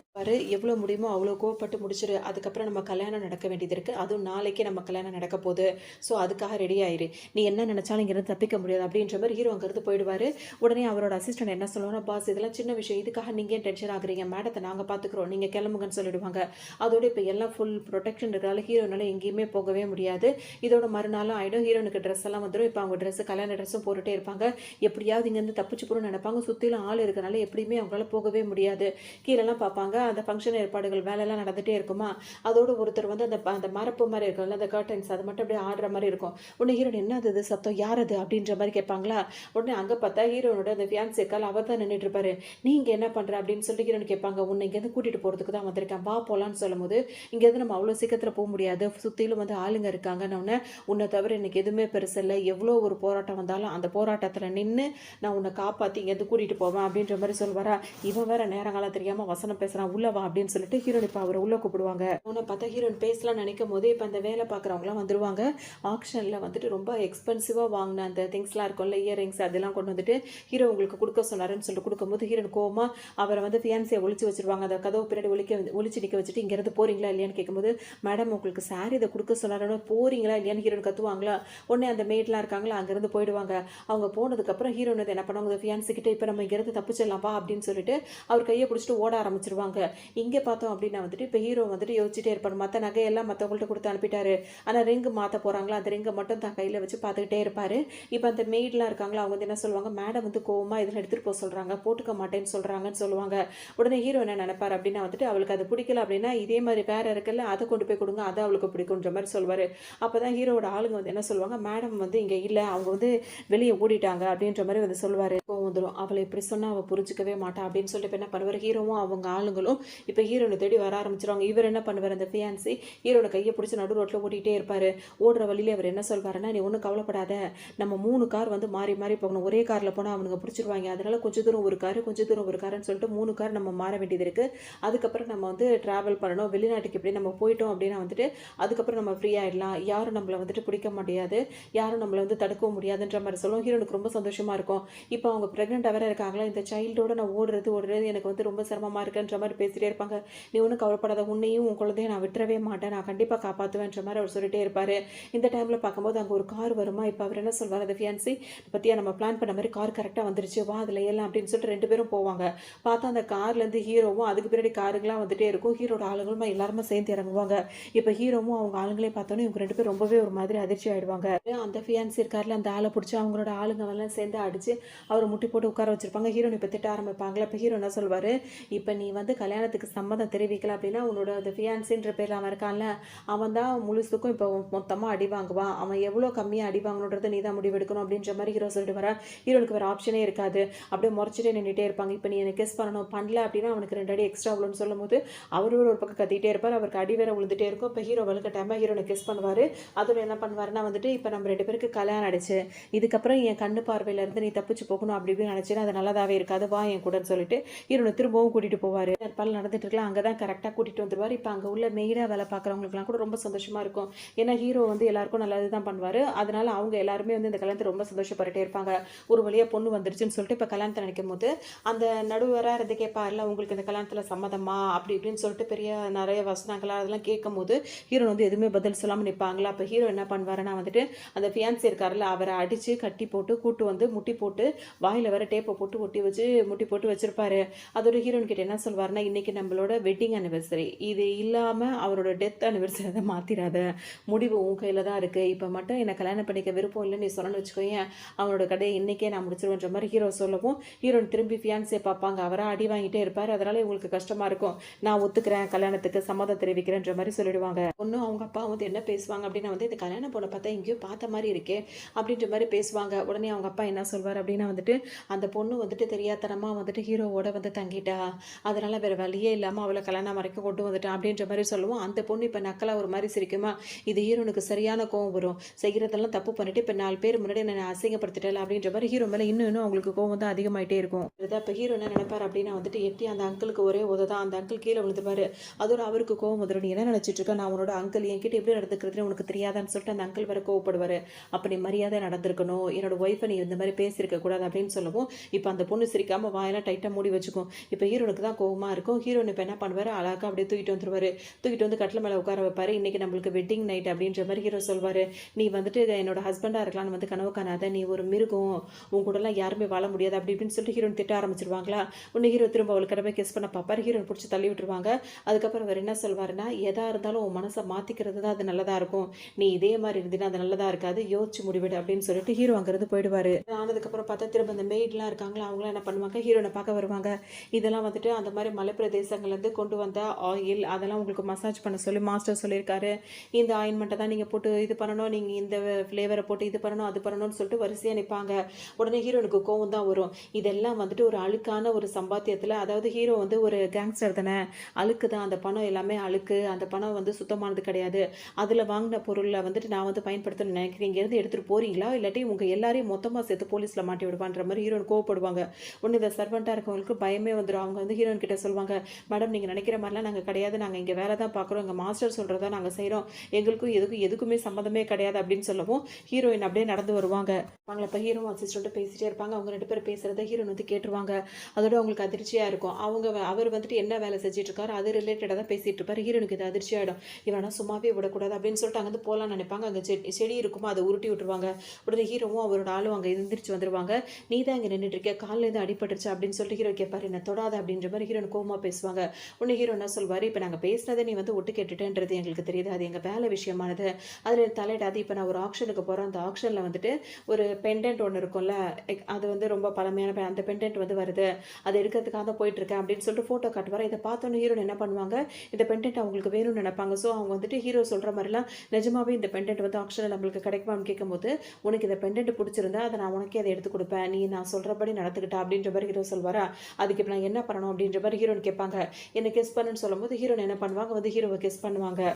எவ்வளோ முடியுமோ அவ்வளோ கோவப்பட்டு முடிச்சிரு, அதுக்கப்புறம் நம்ம கல்யாணம் நடக்க வேண்டியது இருக்கு, அதுவும் நாளைக்கே நம்ம கல்யாணம் நடக்க போகுது, ஸோ அதுக்காக ரெடி ஆயிரு, நீ என்ன நினைச்சாலும் இங்கிருந்து தப்பிக்க முடியாது அப்படின்ற மாதிரி ஹீரோ அங்கிருந்து போயிடுவாரு. உடனே அவரோட அசிஸ்டன்ட் என்ன சொல்லுவாங்க, பாஸ் இதெல்லாம் சின்ன விஷயம், இதுக்காக நீங்க ஏன் டென்ஷன் ஆகுறீங்க, மேடத்தை நாங்கள் பார்த்துக்குறோம், நீங்கள் கிளம்புங்கன்னு சொல்லிடுவாங்க. அதோட இப்போ எல்லாம் ஃபுல் ப்ரொடெக்ஷன் இருக்கிறனால ஹீரோனால எங்கேயுமே போகவே முடியாது. இதோட மறுநாளும் ஆகிடும். ஹீரோனுக்கு ட்ரெஸ் எல்லாம் வந்துடும். இப்போ அவங்க ட்ரெஸ் கல்யாண ட்ரெஸ்ஸும் போட்டுகிட்டே இருப்பாங்க. எப்படியாவது இங்கேருந்து தப்பிச்சு போகணும்னு நினைப்பாங்க. சுற்றிலும் ஆள் இருக்கிறனால எப்படியுமே அவங்களால போகவே முடியாது. கீழெல்லாம் பார்ப்பாங்க. அந்த ஃபங்க்ஷன் ஏற்பாடுகள் வேலையெல்லாம் நடந்துகிட்டே இருக்குமா. அதோட ஒருத்தர் வந்து அந்த மரப்பு மாதிரி இருக்கும்ல, அந்த கர்டன்ஸ் அது மட்டும் அப்படியே ஆடுற மாதிரி இருக்கும். உடனே ஹீரோன் என்ன அது சத்தம், யார் அது அப்படின்ற மாதிரி கேட்பாங்களா. உடனே அங்கே பார்த்தா ஹீரோனோட அந்த ஃபியான்சி கால் அவர் தான் நின்றுட்டு இருப்பாரு. நீங்க என்ன பண்ற அப்படின்னு சொல்லிட்டு ஹீரோன் கேட்பாங்க. உன்னை இங்கேருந்து கூட்டிட்டு போறதுக்கு தான் வந்திருக்கேன், வா போலான்னு சொல்லும் போது இங்கேருந்து நம்ம அவ்வளோ சீக்கிரத்தில் போக முடியாது, சுற்றிலும் வந்து ஆளுங்க இருக்காங்கன்னு. உன்னை தவிர எனக்கு எதுவுமே பெருசு இல்லை, எவ்வளோ ஒரு போராட்டம் வந்தாலும் அந்த போராட்டத்தில் நின்று நான் உன்னை காப்பாற்றி இங்கேருந்து கூட்டிகிட்டு போவேன் அப்படின்ற மாதிரி சொல்வாரா. இவன் வேற நேரங்காலம் தெரியாமல் வசனம் பேசுகிறான், உள்ள வா அப்படின்னு சொல்லிட்டு ஹீரோன் இப்போ அவரை உள்ள கூப்பிடுவாங்க. உன்னை பார்த்தா ஹீரோன் பேசலாம் நினைக்கும் போது இப்போ அந்த வேலை பார்க்குறவங்களாம் வந்துடுவாங்க. ஆக்ஷனில் வந்துட்டு ரொம்ப எக்ஸ்பென்சிவாக வாங்கின அந்த திங்ஸ்லாம் இருக்கும்ல, இயரிங்ஸ் அதெல்லாம் கொண்டு வந்துட்டு ஹீரோ உங்களுக்கு கொடுக்க சொன்னாருன்னு சொல்லிட்டு கொடுக்கும்போது ஹீரோன் கோவமா அவரை வந்து ஃபியான்சியை ஒழிச்சு வச்சிருவாங்க. அந்த கதவு பின்னாடி ஒழிச்சு நிற்க வச்சுட்டு இங்கேருந்து போறீங்களா இல்லையான்னு கேட்கும்போது, மேடம் உங்களுக்கு சாரி இதை கொடுக்க சொன்னாருன்னு போறீங்களா இல்லையான்னு ஹீரோன் கத்துவாங்களா. உடனே அந்த மேட்லாம் இருக்காங்களா அங்கேருந்து போயிடுவாங்க. அவங்க போனதுக்கப்புறம் ஹீரோன் வந்து என்ன பண்ணுவாங்க, ஃபியான்சி கிட்ட இப்போ நம்ம இங்கேருந்து தப்பிச்சிடலாம்ப்பா அப்படின்னு சொல்லிட்டு அவர் கையை பிடிச்சிட்டு ஓட ஆரம்பிச்சிருவாங்க. இங்கே பார்த்தோம் அப்படின்னா வந்துட்டு இப்போ ஹீரோ வந்துட்டு யோசிச்சுட்டே இருப்பார். மற்ற நகையெல்லாம் மற்றவங்கள்ட்ட கொடுத்து அனுப்பிட்டாரு, ஆனால் ரிங்கு மாற்ற போகிறாங்களா, அந்த ரிங்கை மட்டும் தான் கையில் வச்சு பார்த்துக்கிட்டே இருப்பார். இப்போ அந்த மெய்ட்லாம் இருக்காங்களா அவங்க வந்து என்ன சொல்லுவாங்க, மேடம் வந்து கோவமாக இதில் எடுத்துகிட்டு போக சொல்கிறாங்க, போட்டுக்க மாட்டேன்னு சொல்கிறாங்கன்னு சொல்லுவாங்க. உடனே ஹீரோ என்ன நினைப்பார் அப்படின்னா வந்துட்டு அவளுக்கு அது பிடிக்கல அப்படின்னா இதே மாதிரி வேற இருக்குல்ல அதை கொண்டு போய் கொடுங்க, அதை அவளுக்கு பிடிக்குன்ற மாதிரி சொல்வார். அப்போ தான் ஹீரோட ஆளுங்க வந்து என்ன சொல்லுவாங்க, மேடம் வந்து இங்கே இல்லை, அவங்க வந்து வெளியே ஓடிட்டாங்க அப்படின்ற மாதிரி வந்து சொல்லுவார். வந்துடும், அவளை இப்படி சொன்னால் அவள் புரிஞ்சிக்கவே மாட்டா அப்படின்னு சொல்லிட்டு இப்போ என்ன பண்ணுவார், ஹீரோவும் அவங்க ஆளுங்களும் இப்போ ஹீரோனை தேடி வர ஆரம்பிச்சிருவாங்க. இவர் என்ன பண்ணுவார், அந்த ஃபியான்சி ஹீரோனை கையை பிடிச்சி நடு ரோட்டில் ஓட்டிகிட்டே இருப்பார். ஓடுற வழியில அவர் என்ன சொல்வாருன்னா, நீ ஒன்றும் கவலைப்படாத, நம்ம 3 கார் வந்து மாறி மாறி போகணும், ஒரே காரில் போனால் அவனுங்க பிடிச்சிருவாங்க, அதனால கொஞ்சம் தூரம் ஒரு காரு கொஞ்சம் தூரம் ஒரு காருன்னு சொல்லிட்டு 3 கார் நம்ம மாற வேண்டியது இருக்குது. அதுக்கப்புறம் நம்ம வந்து ட்ராவல் பண்ணணும், வெளிநாட்டுக்கு இப்படி நம்ம போயிட்டோம் அப்படின்னா வந்துட்டு அதுக்கப்புறம் நம்ம ஃப்ரீ ஆகிடலாம், யாரும் நம்மளை வந்துட்டு பிடிக்க முடியாது, யாரும் நம்மளை வந்து தடுக்கவும் முடியாதுன்ற மாதிரி சொல்லுவோம். ஹீரோனுக்கு ரொம்ப சந்தோஷமாக இருக்கும். இப்போ அவங்க ப்ரெக்னெண்ட்டாக வேறு இருக்காங்களா, இந்த சைல்டோட நான் ஓடுறது எனக்கு வந்து ரொம்ப சிரமமாக இருக்குன்ற மாதிரி பேசிகிட்டே இருப்பாங்க. நீ ஒன்றும் கவலைப்படாத, உன்னையும் உன் குழந்தையும் நான் விட்டுறவே மாட்டேன், நான் கண்டிப்பாக காப்பாற்றுவேன்ற மாதிரி அவர் சொல்லிட்டே இருப்பார். இந்த டைமில் பார்க்கும்போது அங்கே ஒரு கார் வருமா. இப்போ அவர் என்ன சொல்வார், அந்த ஃபியான்சி பற்றியா நம்ம பிளான் பண்ண மாதிரி கார் கரெக்டாக வந்துருச்சு, வா அதில் எல்லாம் அப்படின்னு சொல்லிட்டு 2 பேரும் போவாங்க. பார்த்தா அந்த கார்லேருந்து ஹீரோவும் அதுக்கு பின்னாடி காருங்களாம் வந்துட்டே இருக்கும். ஹீரோட ஆளுங்களும் எல்லாருமே சேர்ந்து இறங்குவாங்க. இப்போ ஹீரோவும் அவங்க ஆளுங்களையும் பார்த்தோன்னே இவங்க 2 பேரும் ரொம்பவே ஒரு மாதிரி அதிர்ச்சி ஆகிடுவாங்க. அந்த ஃபியான்சி இருக்கார்ல அந்த ஆளை பிடிச்சி அவங்களோட ஆளுங்கெல்லாம் சேர்ந்து அடித்து அவர் முட்டி போட்டு உட்கார வச்சிருப்பாங்க. ஹீரோனை இப்போ திட்ட ஆரம்பிப்பாங்களா. இப்போ ஹீரோ என்ன சொல்வார், இப்போ நீ வந்து கல்யாணத்துக்கு சம்மதம் தெரிவிக்கல அப்படின்னா உன்னோட அந்த ஃபியான்சின்ற பேரில் அவன் இருக்கான்ல, அவன் தான் முழுசுக்கும் இப்போ மொத்தமாக அடி வாங்குவான், அவன் எவ்வளோ கம்மியாக அடி வாங்கணுன்றதை நீ தான் முடிவெடுக்கணும் அப்படின்ற மாதிரி ஹீரோ சொல்லிட்டு வர. ஹீரோனுக்கு வேறு ஆப்ஷனே இருக்காது, அப்படியே முறைச்சிட்டே நின்றுட்டே இருப்பாங்க. இப்போ நீ எனக்கு கெஸ் பண்ணல அப்படின்னா அவனுக்கு 2 அடி எக்ஸ்ட்ரா அவ்வளோன்னு சொல்லும் போது அவர் ஒரு பக்கம் கத்திட்டே இருப்பார், அவருக்கு அடி வேற விழுந்துட்டே இருக்கும். இப்போ ஹீரோ வழுக்க டைமாக ஹீரோனை கெஸ் பண்ணுவார். அதோட என்ன பண்ணுவாருன்னா வந்துட்டு இப்போ நம்ம 2 பேருக்கு கல்யாணம் ஆயிடுச்சு, இதுக்கப்புறம் என் கண்ணு பார்வையிலேருந்து நீ தப்பிச்சு போகணும் அப்படி இப்படின்னு நினச்சின்னா அது நல்லதாகவே இருக்காது, வா என் கூடன்னு சொல்லிட்டு ஹீரோனை திரும்பவும் கூட்டிகிட்டு போவார். பல் நடந்துட்டு இருக்கலாம், அங்கே தான் கரெக்டாக கூட்டிகிட்டு வந்துடுவார். இப்போ அங்கே உள்ள மெய்டாக வேலை பார்க்குறவங்களுக்குலாம் கூட ரொம்ப சந்தோஷமாக இருக்கும். ஏன்னா ஹீரோ வந்து எல்லாருக்கும் நல்லது தான் பண்ணுவார். அதனால அவங்க எல்லாருமே வந்து இந்த கல்யாணத்தை ரொம்ப சந்தோஷப்பட்டுட்டே இருப்பாங்க. ஒரு வழியாக பொண்ணு வந்துருச்சுன்னு சொல்லிட்டு இப்போ கல்யாணத்தை நினைக்கும் போது அந்த நடுவராக இருந்து கேட்பார்ல, உங்களுக்கு இந்த கல்யாணத்தில் சம்மதமா அப்படி இப்படின்னு சொல்லிட்டு பெரிய நிறைய வசனங்களா அதெல்லாம் கேட்கும் போது ஹீரோ வந்து எதுவுமே பதில் சொல்லாமல் நிற்பாங்களா. அப்போ ஹீரோ என்ன பண்ணுவாருன்னா வந்துட்டு அந்த ஃபியான்சி இருக்காருல்ல அவரை அடித்து கட்டி போட்டு கூட்டு வந்து முட்டி போட்டு வாயில் வேற டேப்பை போட்டு முட்டி போட்டு வச்சிருப்பாரு. அதோட ஹீரோன் கிட்ட என்ன சொல்வாருன்னா, இன்னைக்கு நம்மளோட வெட்டிங் அனிவர்சரி, இது இல்லாமல் அவரோட டெத் அனிவர்சரி அதை மாற்றிடாத, முடிவு உன் கையில் தான் இருக்குது. இப்போ மட்டும் என்னை கல்யாணம் பண்ணிக்க விருப்பம் இல்லைன்னு நீ சொன்னேன்னு வச்சுக்கோயேன், அவனோட கதையை இன்றைக்கே நான் முடிச்சிருவேன்ற மாதிரி ஹீரோ சொல்லவும், ஹீரோயின் திரும்பி ஃபியான்ஸே பார்ப்பாங்க. அவராக அடி வாங்கிட்டே இருப்பார். அதனால் இவங்களுக்கு கஷ்டமாக இருக்கும். நான் ஒத்துக்கிறேன், கல்யாணத்துக்கு சம்மதம் தெரிவிக்கிறேன்ற மாதிரி சொல்லிடுவாங்க. ஒன்றும் அவங்க அப்பா வந்து என்ன பேசுவாங்க அப்படின்னா வந்து, இந்த கல்யாணம் பொண்ணை பார்த்தா எங்கேயோ பார்த்த மாதிரி இருக்கே அப்படின்ற மாதிரி பேசுவாங்க. உடனே அவங்க அப்பா என்ன சொல்வார் அப்படின்னா வந்துட்டு, அந்த பொண்ணு வந்துட்டு தெரியாதனமாக வந்துட்டு ஹீரோவோட வந்து தங்கிட்டா, அதனால் வேறு வழியே இல்லாமல் அவளை கல்யாணம் வரைக்கும் கொண்டு வந்துட்டான் அப்படின்ற மாதிரி சொல்லுவோம். அந்த பொண்ணு இப்போ நக்கலாக ஒரு மாதிரி சிரிக்குமா, இது ஹீரோனுக்கு சரியான கோவம் வரும். செய்கிறதெல்லாம் தப்பு பண்ணிட்டு இப்போ 4 பேர் முன்னாடி நான் அசிங்கப்படுத்திட்டேன் அப்படின்ற மாதிரி ஹீரோ மேலே இன்னும் அவங்களுக்கு கோவம் தான் அதிகமாயிட்டே இருக்கும். இதான் இப்போ ஹீரோ என்ன நினைப்பார் அப்படின்னா வந்துட்டு, எட்டி அந்த அங்கிளுக்கு ஒரே உததான், அந்த அங்கிள் கீழே விழுந்துப்பாரு. அதோட அவருக்கு கோவம் வந்துடும். நீ என்ன நினச்சிட்டு இருக்க, நான் உன்னோட அங்கிள் என்கிட்ட எப்படி நடந்துக்கிறதுன்னு உனக்கு தெரியாதான்னு சொல்லிட்டு அந்த அங்கிள் வர கோவப்படுவார். அப்போ நீ மரியாதை நடந்திருக்கணும், என்னோட ஒய்ஃபை நீ இந்த மாதிரி பேசியிருக்க கூடாது அப்படின்னு சொல்லவும், இப்போ அந்த பொண்ணு சிரிக்காமல் வாயெல்லாம் டைட்டாக மூடி வச்சுக்கும். இப்போ ஹீரோனுக்கு தான் கோவமாக இருக்கும். ஹீரோன் இப்போ என்ன பண்ணுவார், அழகாக அப்படியே தூக்கிட்டு வந்துருவார். தூக்கிட்டு வந்து கட்டில் மேலே உட்கார வைப்பார். இன்றைக்கி நம்மளுக்கு வெட்டிங் நைட் அப்படின்ற மாதிரி ஹீரோ சொல்வார். நீ வந்துட்டு என்னோட ஹஸ்பண்டாக இருக்கலாம்னு வந்து கனவு காணாத, நீ ஒரு மிருகம், உன் கூடலாம் யாருமே வாழ முடியாது அப்படி இப்படின்னு சொல்லிட்டு ஹீரோன் திட்ட ஆரம்பிச்சிருவாங்களா. உன்னை ஹீரோ திரும்ப அவளுக்கு கடமை கிஸ் பண்ண பார்ப்பார். ஹீரோன் பிடிச்சி தள்ளி விட்டுருவாங்க. அதுக்கப்புறம் அவர் என்ன சொல்வாருன்னா, எதாக இருந்தாலும் உன் மனசை மாற்றிக்கிறது தான் அது நல்லதாக இருக்கும், நீ இதே மாதிரி இருந்தீங்கன்னா அது நல்லதாக இருக்காது, யோசிச்சு முடிவிடு அப்படின்னு சொல்லிட்டு ஹீரோ அங்கேருந்து போயிடுவார். ஆனதுக்கப்புறம் பார்த்தா திரும்ப அந்த மெய்ட்லாம் இருக்காங்களா, அவங்களாம் என்ன பண்ணுவாங்க, ஹீரோனை பார்க்க வருவாங்க. இதெல்லாம் வந்துட்டு அந்த மாதிரி மலை பிரதேசங்கள்லேருந்து கொண்டு வந்த ஆயில், அதெல்லாம் உங்களுக்கு மசாஜ் பண்ண சொல்லி மாஸ்டர் சொல்லியிருக்காரு. இந்த ஆயின்மெண்ட்டை தான் நீங்கள் போட்டு இது பண்ணணும், நீங்கள் இந்த ஃப்ளேவரை போட்டு இது பண்ணணும் அது பண்ணணும்னு சொல்லிட்டு வரிசையாக நிற்பாங்க. உடனே ஹீரோனுக்கு கோவம் தான் வரும். இதெல்லாம் வந்துட்டு ஒரு அழுக்கான ஒரு சம்பாத்தியத்தில், அதாவது ஹீரோ வந்து ஒரு கேங்ஸ்டர் தானே, அழுக்கு தான் அந்த பணம், எல்லாமே அழுக்கு, அந்த பணம் வந்து சுத்தமானது கிடையாது. அதில் வாங்கின பொருளை வந்துட்டு நான் வந்து பயன்படுத்தணும்னு நினைக்கிறேன், இங்கேருந்து எடுத்துகிட்டு போறீங்களா இல்லாட்டி உங்கள் எல்லாரையும் மொத்தமாக சேர்த்து போலீஸில் மாட்டி விடுவான்ற மாதிரி ஹீரோன் கோவப்படுவாங்க. ஒன்று இந்த சர்வெண்ட்டாக இருக்கவங்களுக்கு பயமே வந்துடும். அவங்க வந்து ஹீரோயின் கிட்ட சொல்லுவாங்க, மேடம் நீங்கள் நினைக்கிற மாதிரிலாம் நாங்கள் கிடையாது, நாங்கள் இங்கே வேலை தான் பார்க்குறோம், எங்கள் மாஸ்டர் சொல்கிறதா நாங்கள் செய்கிறோம், எங்களுக்கும் எதுக்குமே சம்மந்தமே கிடையாது அப்படின்னு சொல்லவும் ஹீரோயின் அப்படியே நடந்து வருவாங்க. அவங்கள இப்போ ஹீரோ அசிஸ்டண்ட்டு பேசிகிட்டே இருப்பாங்க. அவங்க 2 பேரும் பேசுகிறத ஹீரோயின் வந்து கேட்டுருவாங்க. அதோட அவங்களுக்கு அதிர்ச்சியாக இருக்கும். அவர் வந்துட்டு என்ன வேலை செஞ்சுட்டு இருக்காரு அது ரிலேட்டடாக தான் பேசிகிட்டு இருப்பார். ஹீரோனுக்கு இது அதிர்ச்சியாகிடும். இவனா சும்மாவே விடக்கூடாது அப்படின்னு சொல்லிட்டு அங்கே வந்து போகலான்னு நினைப்பாங்க. அங்கே செடி இருக்குமோ அதை உருட்டி விட்டுருவாங்க. உடனே ஹீரோவும் அவரோட ஆளும் அங்கே எந்திரிச்சு வந்துருவாங்க. நீ தான் இங்கே நின்றுட்டு இருக்க, காலிலேருந்து அடிபட்டுருச்சு அப்படின்னு சொல்லிட்டு ஹீரோ கேட்பாரு. என்ன தொடாத அப்படின்ற மாதிரி ஹீரோன் கோவமாக பேசுவாங்க. உடனே ஹீரோ என்ன சொல்வார், இப்போ நாங்கள் பேசினதை நீ வந்து ஒட்டு கேட்டுட்டேன்றது எங்களுக்கு தெரியுது, அது எங்கள் வேலை விஷயமானது, அதில் தலையிடாது. இப்போ நான் ஒரு ஆக்ஷனுக்கு போகிறேன், அந்த ஆக்ஷனில் வந்துட்டு ஒரு பெண்டன்ட் ஒன்று இருக்கும்ல, அது வந்து ரொம்ப பழமையான அந்த பெண்டன்ட் வந்து வருது, அதை எடுக்கிறதுக்காக தான் போயிட்டுருக்கேன் அப்படின்னு சொல்லிட்டு ஃபோட்டோ காட்டுவார். இதை பார்த்தோன்னே ஹீரோன் என்ன பண்ணுவாங்க, இந்த பெண்டன்ட் அவங்களுக்கு வேணும்னு நினைப்பாங்க. ஸோ அவங்க வந்துட்டு ஹீரோ சொல்கிற மாதிரிலாம் நிஜமாவே இந்த பெண்டன்ட் வந்து ஆக்ஷனில் நம்மளுக்கு கிடைக்குமான்னு கேட்கும்போது, உனக்கு இந்த பெண்டன்ட் பிடிச்சிருந்தா அதை நான் உனக்கே அதை எடுத்து கொடுப்பேன், நீ நான் சொல்கிறபடி நடத்துக்கிட்டா அப்படின்ற மாதிரி ஹீரோ சொல்வாரா. அதுக்கு இப்போ நான் என்ன பண்ணணும் அப்படின்ற மாதிரி ஹீரோன் கேட்பாங்க. என்ன கெஸ் பண்ணுன்னு சொல்லும்போது ஹீரோன் என்ன பண்ணுவாங்க, வந்து ஹீரோவை கெஸ் பண்ணுவாங்க.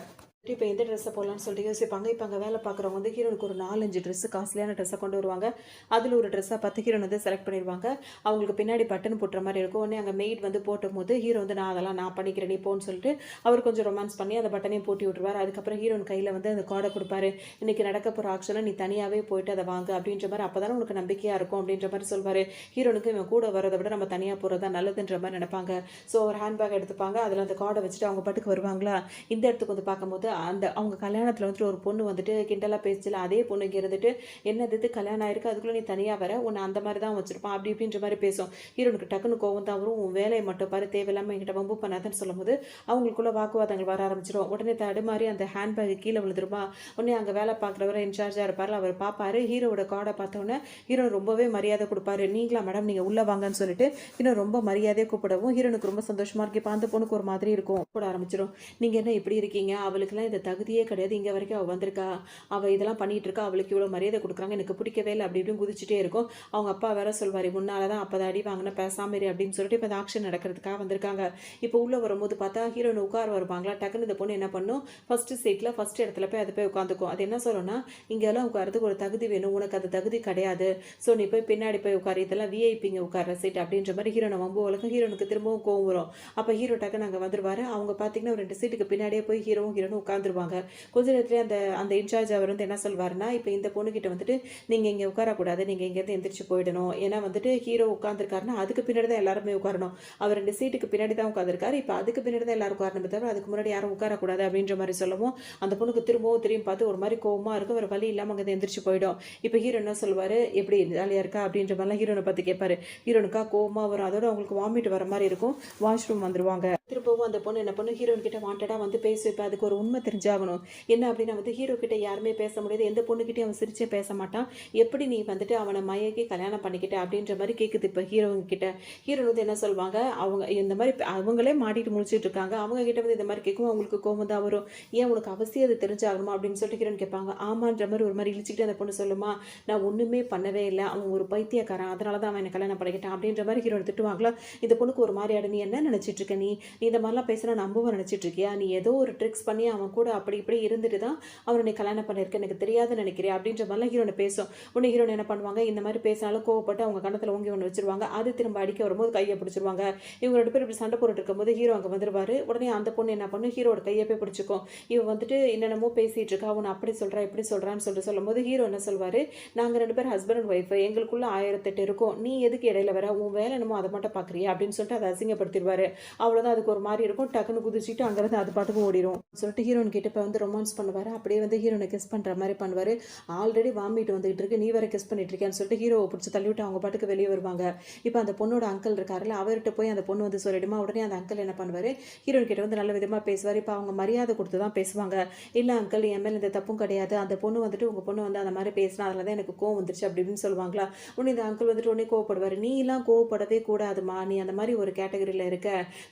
இப்போ எந்த ட்ரெஸ்ஸை போடலான்னு சொல்லிட்டு யோசிப்பாங்க. இப்போ அங்கே வேலை பார்க்குறவங்க வந்து ஹீரோனுக்கு ஒரு 4-5 ட்ரெஸ்ஸு காஸ்ட்லியான ட்ரெஸ்ஸை கொண்டு வருவாங்க. அதில் ஒரு ட்ரெஸ்ஸாக பார்த்து ஹீரோன் வந்து செலக்ட் பண்ணிடுவாங்க. அவங்களுக்கு பின்னாடி பட்டன் போட்டுற மாதிரி இருக்கும். உடனே அங்கே மெய்ட் வந்து போட்டும் போது ஹீரோ வந்து நான் பண்ணிக்கிறேன் நீ போன்னு சொல்லிட்டு அவர் கொஞ்சம் ரொமான்ஸ் பண்ணி அந்த பட்டனையும் போட்டி விட்டுருவார். அதுக்கப்புறம் ஹீரோன் கையில் வந்து அந்த கார்டை கொடுப்பாரு. இன்றைக்கி நடக்க போகிற ஆக்ஷனை நீ தனியாகவே போயிட்டு அதை வாங்க அப்படின்ற மாதிரி, அப்போ தானே உனக்கு நம்பிக்கையாக இருக்கும் அப்படின்ற மாதிரி சொல்வார். ஹீரோனுக்கு இவன் கூட வரதை விட நம்ம தனியாக போகிறது தான் நல்லதுன்ற மாதிரி நினைப்பாங்க. ஸோ ஒரு ஹேண்ட்பேக் எடுத்துப்பாங்க. அதில் அந்த கார்டை வச்சுட்டு அவங்க பாட்டுக்கு வருவாங்களா. இந்த இடத்துக்கு வந்து பார்க்கும்போது அவங்க கல்யாணத்தில் வந்துட்டு ஒரு பொண்ணு வந்துட்டு கிண்டலாக பேசிச்சில, அதே பொண்ணு இங்கே இருந்துட்டு என்னது கல்யாணம் ஆயிருக்கு அதுக்குள்ளே நீ தனியாக வர, உன்னை அந்த மாதிரி தான் வச்சுருப்பான் அப்படி இப்படின்ற மாதிரி பேசும். ஹீரோனுக்கு டக்குன்னு கோவம் தான் வரும். உன் வேலையை மட்டும் பாரு, தேவையில்லாமல் என்கிட்ட வம்பு பண்ணாதுன்னு சொல்லும்போது அவங்களுக்குள்ள வாக்குவாதங்கள் வர ஆரம்பிச்சிடும். உடனே தடுமாறி அந்த ஹேண்ட்பேக் கீழே விழுந்துருமா. உடனே அங்கே வேலை பார்க்குறவரை இன்சார்ஜாக இருப்பார். அவர் பார்ப்பாரு. ஹீரோட கார்டை பார்த்தோன்னே ஹீரோ ரொம்பவே மரியாதை கொடுப்பாரு. நீங்களா மேடம் நீங்கள் உள்ளே வாங்கன்னு சொல்லிட்டு ஹீரோ ரொம்ப மரியாதையை கூப்பிடவும் ஹீரோனுக்கு ரொம்ப சந்தோஷமாக இருக்கு. இப்போ அந்த பொண்ணுக்கு ஒரு மாதிரி இருக்கும், கூட ஆரம்பிச்சிடும். நீங்கள் என்ன இப்படி இருக்கீங்க, அவளுக்குலாம் இந்த தகுதியே கிடையாது, இங்கே வரைக்கும் அவள் வந்திருக்கா, அவள் இதெல்லாம் பண்ணிட்டு இருக்கா, அவளுக்கு இவ்வளோ மரியாதை கொடுக்குறாங்க, எனக்கு பிடிக்கவே இல்லை அப்படி இப்படின்னு குதிச்சுட்டே இருக்கும். அவங்க அப்பா வேற சொல்வார், முன்னால் தான் அப்போ தான் அடி வாங்கின பேசாமரி அப்படின்னு சொல்லிட்டு இப்போ இந்த ஆக்ஷன் நடக்கிறதுக்காக வந்திருக்காங்க. இப்போ உள்ளே வரும்போது பார்த்தா ஹீரோயின் உட்கார வருவாங்களா. டக்குன்னு இந்த பொண்ணு என்ன பண்ணும், ஃபஸ்ட்டு சீட்டில் ஃபஸ்ட் இடத்துல போய் அதை போய் உட்காந்துக்கும். அது என்ன சொல்லணும்னா, இங்கெல்லாம் உட்காரதுக்கு ஒரு தகுதி வேணும், உனக்கு அது தகுதி கிடையாது, ஸோ நீ போய் பின்னாடி போய் உட்காரு, இதெல்லாம் விஐபிங்க உட்கார சீட் அப்படின்ற மாதிரி ஹீரோனை வம்பு வழக்கம். ஹீரோனுக்கு திரும்பவும் கோவம் வரும். அப்போ ஹீரோ டக்குன்னு அங்கே வந்துருவார். அவங்க பார்த்தீங்கன்னா ஒரு 2 சீட்டுக்கு பின்னாடியே போய் ஹீரோவும் உட்காந்துருவாங்க. கொஞ்ச நேரத்துலேயே அந்த அந்த இன்சார்ஜ் அவர் வந்து என்ன சொல்வாருன்னா, இப்போ இந்த பொண்ணுக்கிட்ட வந்துட்டு நீங்கள் இங்கே உட்காரக்கூடாது, நீங்கள் இங்கேருந்து எந்திரிச்சு போயிடணும். ஏன்னா வந்துட்டு ஹீரோ உட்காந்துருக்காருன்னா அதுக்கு பின்னாடி தான் எல்லாருமே உட்காரணும். அவர் 2 சீட்டுக்கு பின்னாடி தான் உட்காந்துருக்காரு. இப்போ அதுக்கு பின்னாடி தான் எல்லாரும் உட்காரணுமே தவிர அதுக்கு முன்னாடி யாரும் உட்காரக்கூடாது அப்படின்ற மாதிரி சொல்லவும் அந்த பொண்ணுக்கு திரும்பவும் திரும்பி பார்த்து ஒரு மாதிரி கோவமாக இருக்கும். ஒரு வழி இல்லாமல் அங்கே எந்திரிச்சு போயிடும். இப்போ ஹீரோ என்ன சொல்வார், எப்படி ஜாலியாக இருக்கா அப்படின்ற மாதிரிலாம் ஹீரோனை பார்த்து கேட்பாரு. ஹீரோனுக்கா கோவமாக வரும். அதோட அவங்களுக்கு வாமிட் வர மாதிரி இருக்கும். வாஷ்ரூம் வந்துருவாங்க. திரும்பவும் அந்த பொண்ணு என்ன பண்ணு, ஹீரோன் கிட்ட வாண்டடாக வந்து பேச வைப்பேன். அதுக்கு ஒரு உண்மை தெரிஞ்சாகணும். என்ன அப்படின்னா வந்து ஹீரோ கிட்ட யாருமே பேச முடியாது. எந்த பொண்ணுக்கிட்டையும் அவன் சிரிச்சே பேச மாட்டான். எப்படி நீ வந்துட்டு அவனை மயக்கி கல்யாணம் பண்ணிக்கிட்ட அப்படின்ற மாதிரி கேட்குது இப்போ ஹீரோங்க கிட்ட. ஹீரோ வந்து என்ன சொல்வாங்க, அவங்க இந்த மாதிரி அவங்களே மாட்டிட்டு முடிச்சுட்டு இருக்காங்க. அவங்க கிட்ட வந்து இந்த மாதிரி கேட்கும் அவங்களுக்கு கோவம் தான் வரும். ஏன் உனக்கு அவசியம் அது தெரிஞ்சாகணுமா அப்படின்னு சொல்லிட்டு ஹீரோன் கேட்பாங்க. ஆமான்ற மாதிரி ஒரு மாதிரி இழிச்சிக்கிட்டு அந்த பொண்ணு சொல்லுமா, நான் ஒன்றுமே பண்ணவே இல்லை, அவன் ஒரு பைத்தியக்காரன், அதனால தான் அவன் என்னை கல்யாணம் பண்ணிக்கிட்டான் அப்படின்ற மாதிரி ஹீரோன் திட்டுவாங்களா. இந்த பொண்ணுக்கு ஒரு மாதிரி ஆடு, நீ என்ன நினச்சிட்டு இருக்க, நீ இந்த மாதிரிலாம் பேசுனா நம்பவும் நினச்சிட்டு இருக்கியா, நீ ஏதோ ஒரு ட்ரிக்ஸ் பண்ணி அவன் கூட அப்படி இப்படி இருந்துட்டு தான் அவனை நீ கல்யாணம் பண்ணியிருக்க, எனக்கு தெரியாதுன்னு நினைக்கிறேன் அப்படின்ற மாதிரிலாம் ஹீரோனை பேசும். உடனே ஹீரோன் என்ன பண்ணுவாங்க, இந்த மாதிரி பேசினாலும் கோவப்பட்டு அவங்க கணத்தில் ஓங்கி ஒன்று வச்சிருவாங்க. அது திரும்ப அடிக்க வரும்போது கையை பிடிச்சிருவாங்க. இவங்க 2 பேரும் இப்படி சண்டை போட்டுட்டு இருக்கும்போது ஹீரோ அங்கே வந்துருவாரு. உடனே அந்த பொண்ணு என்ன பண்ணும், ஹீரோட கையை போய் பிடிச்சிக்கும். இவன் வந்துட்டு என்னென்னமோ பேசிட்டு இருக்கா, அவனை அப்படி சொல்கிறா இப்படி சொல்கிறான்னு சொல்லும்போது ஹீரோ என்ன சொல்வார், நாங்கள் 2 பேரும் ஹஸ்பண்ட் அண்ட் ஒய்ஃப், எங்களுக்குள்ள 1008 இருக்கும், நீ எதுக்கு இடையில வர, உன் வேலை என்னமோ அதை மட்டும் பார்க்குறியா அப்படின்னு சொல்லிட்டு அதை அசிங்கப்படுத்திடுவார். அவ்வளோதான். அதுக்கு ஒரு மாதிரி இருக்கும். டக்குன்னு குதிச்சுட்டு அங்கேருந்து அது பாட்டுக்கு ஓடிடும் சொல்லிட்டு ஹீரோன் கிட்ட இப்போ வந்து ரொமான்ஸ் பண்ணுவார். அப்படியே வந்து ஹீரோனை கிஸ் பண்ணுற மாதிரி பண்ணுவார். ஆல்ரெடி வாமிட் வந்துகிட்டு இருக்கு, நீ வேற கிஸ் பண்ணிட்டு இருக்கேன்னு சொல்லிட்டு ஹீரோவை பிடிச்சி தள்ளிவிட்டு அவங்க பாட்டுக்கு வெளியே வருவாங்க. இப்போ அந்த பொண்ணோட அங்கிள் இருக்காருல்ல, அவர்கிட்ட போய் அந்த பொண்ணு வந்து சொல்லிடுமா. உடனே அந்த அங்கிள் என்ன பண்ணுவார், ஹீரோன் கிட்ட வந்து நல்ல விதமாக பேசுவார். இப்போ அவங்க மரியாதை கொடுத்து தான் பேசுவாங்க. இல்லை அங்கிள், என் மேலே இந்த தப்பும் கிடையாது, அந்த பொண்ணு வந்துட்டு உங்கள் பொண்ணு வந்து அந்த மாதிரி பேசினா அதில் தான் எனக்கு கோவம் வந்துருச்சு அப்படின்னு சொல்லுவாங்களா. உடனே இந்த அங்கிள் வந்துட்டு உடனே கோவப்படுவார். நீ எல்லாம் கோவப்படவே கூடாதுமா, நீ அந்த மாதிரி ஒரு கேட்டகரியில் இருக்க,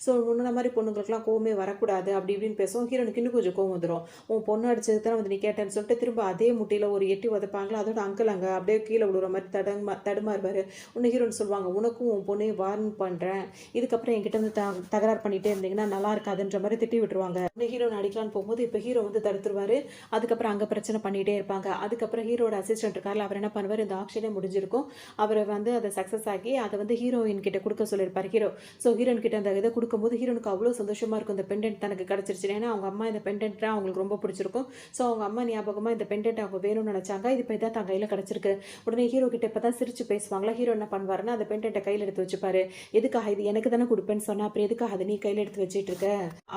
ஸோ முன்ன மாதிரி பொண்ணுங்களுக்குலாம் கோவமே வரக்கூடாது அப்படி இப்படின்னு பேசுவோம். ஹீரோனுக்கு இன்னும் கொஞ்சம் கோவம் வந்துடும். உன் பொண்ணு அடிச்சது தான் வந்து நீ கேட்டேன்னு சொல்லிட்டு திரும்ப அதே முட்டியில் ஒரு எட்டி உதப்பாங்களா. அதோட அங்கிள் அங்கே அப்படியே கீழே விழுற மாதிரி தடுமாறுவார். உன்னை ஹீரோன்னு சொல்லுவாங்க, உனக்கும் உன் பொண்ணையும் வார்ன் பண்ணுறேன், இதுக்கப்புறம் என்கிட்ட வந்து தகராறு பண்ணிகிட்டே இருந்தீங்கன்னா நல்லா இருக்காதுன்ற மாதிரி திட்டி விட்டுருவாங்க. உன்னை ஹீரோனை அடிக்கலான்னு போகும்போது இப்போ ஹீரோ வந்து தடுத்துருவார். அதுக்கப்புறம் அங்கே பிரச்சனை பண்ணிகிட்டே இருப்பாங்க. அதுக்கப்புறம் ஹீரோட அசிஸ்டன்ட் இருக்கார்ல, அவர் என்ன பண்ணுவார், இந்த ஆக்ஷனே முடிஞ்சிருக்கும், அவர் வந்து அதை சக்ஸஸ் ஆகி அதை வந்து ஹீரோயின் கிட்ட கொடுக்க சொல்லியிருப்பார் ஹீரோ. ஸோ ஹீரோயின் கிட்ட அந்த இதை கொடுக்கும்போது ஹீரோனுக்கு அவ்வளோ சந்தோஷமாக இருக்கும், இந்த பெண்டன்ட் தனக்கு கிடச்சிருச்சு. ஏன்னா அவங்க அம்மா இந்த பெண்டன்ட் தான் அவங்களுக்கு ரொம்ப பிடிச்சிருக்கும். ஸோ அவங்க அம்மா ஞாபகமாக இந்த பெண்டன்ட் அவங்க வேணும்னு நினச்சாங்க. இது இப்போ தான் தன் கையில் கிடச்சிருக்கு. உடனே ஹீரோ கிட்ட இப்போ தான் சிரிச்சு பேசுவாங்களா. ஹீரோ என்ன பண்ணுவாருன்னா, அந்த பெண்டன்ட்டை கையில் எடுத்து வச்சுப்பாரு. எதுக்காக, இது எனக்கு தானே கொடுப்பேன்னு சொன்னால் அப்புறம் எதுக்காக அதை நீ கையில் எடுத்து வச்சுட்டு இருக்க,